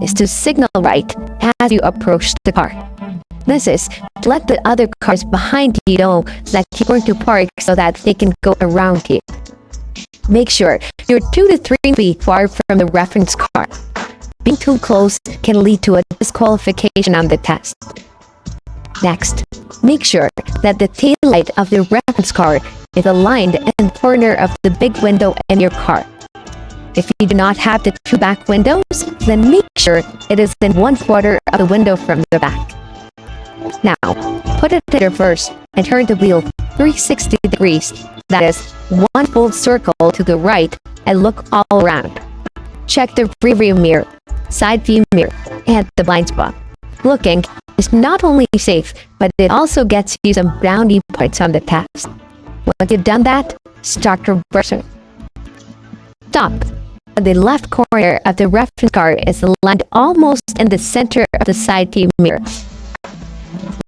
is to signal right as you approach the car. This is to let the other cars behind you know that you're going to park so that they can go around you. Make sure you're 2 to 3 feet far from the reference car. Being too close can lead to a disqualification on the test. Next, make sure that the taillight of the reference car is aligned in the corner of the big window in your car. If you do not have the 2 back windows, then make sure it is in 1/4 of the window from the back. Now, put it in reverse and turn the wheel 360 degrees, that is, 1 full circle to the right, and look all around. Check the rearview mirror, side view mirror, and the blind spot. Looking is not only safe, but it also gets you some brownie points on the test. Once you've done that, start reversing. Stop. The left corner of the reference car is aligned almost in the center of the side view mirror.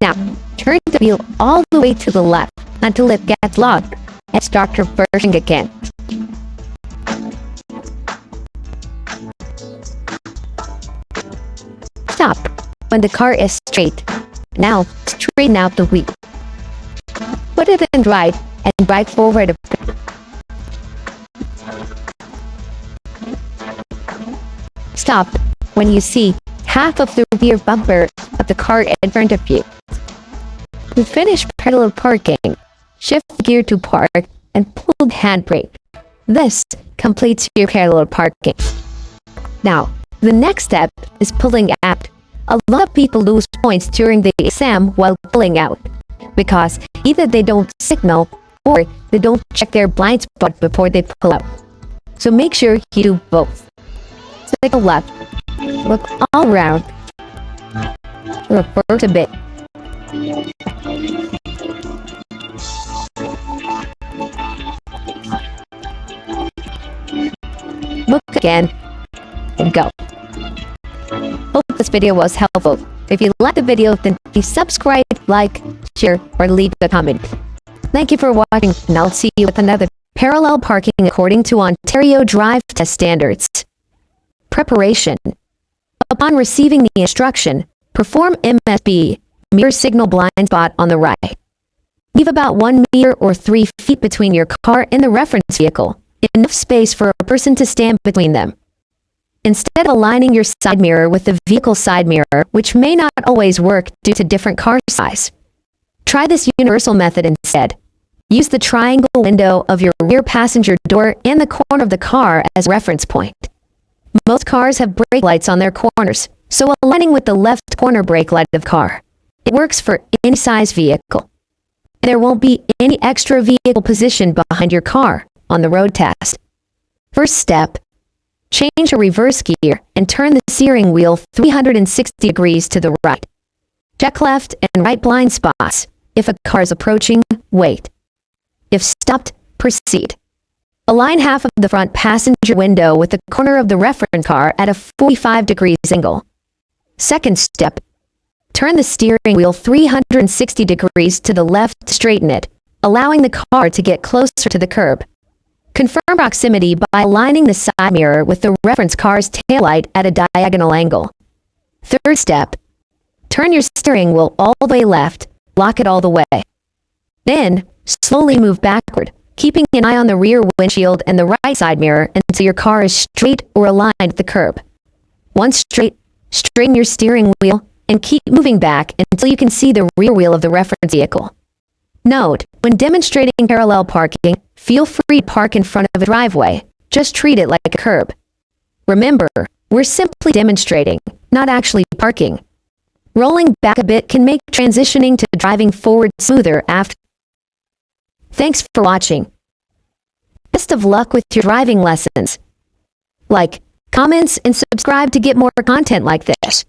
Now, turn the wheel all the way to the left until it gets locked and start reversing again. Stop when the car is straight. Now, straighten out the wheel. Put it in right and drive forward a bit. Stop when you see half of the rear bumper of the car in front of you. To finish parallel parking, shift the gear to park and pull the handbrake. This completes your parallel parking. Now, the next step is pulling out. A lot of people lose points during the exam while pulling out, because either they don't signal or they don't check their blind spot before they pull out. So make sure you do both. Signal left, look all around, reverse a bit. Look again, and go. Hope this video was helpful. If you liked the video, then please subscribe, like, share, or leave a comment. Thank you for watching, and I'll see you with another parallel parking according to Ontario Drive Test Standards. Preparation. Upon receiving the instruction, perform MSB, mirror signal blind spot on the right. Leave about 1 meter or 3 feet between your car and the reference vehicle, enough space for a person to stand between them. Instead of aligning your side mirror with the vehicle side mirror, which may not always work due to different car size, try this universal method instead. Use the triangle window of your rear passenger door and the corner of the car as a reference point. Most cars have brake lights on their corners, so aligning with the left corner brake light of the car. It works for any size vehicle. There won't be any extra vehicle position behind your car on the road test. First step, change your reverse gear and turn the steering wheel 360 degrees to the right. Check left and right blind spots. If a car is approaching, wait. If stopped, proceed. Align half of the front passenger window with the corner of the reference car at a 45 degrees angle. Second step, turn the steering wheel 360 degrees to the left to straighten it, allowing the car to get closer to the curb. Confirm proximity by aligning the side mirror with the reference car's taillight at a diagonal angle. Third step, turn your steering wheel all the way left, lock it all the way. Then, slowly move backward, keeping an eye on the rear windshield and the right side mirror until your car is straight or aligned with the curb. Once straight, straighten your steering wheel and keep moving back until you can see the rear wheel of the reference vehicle. Note, when demonstrating parallel parking, feel free to park in front of a driveway. Just treat it like a curb. Remember, we're simply demonstrating, not actually parking. Rolling back a bit can make transitioning to driving forward smoother after. Thanks for watching. Best of luck with your driving lessons. Like, comments, and subscribe to get more content like this.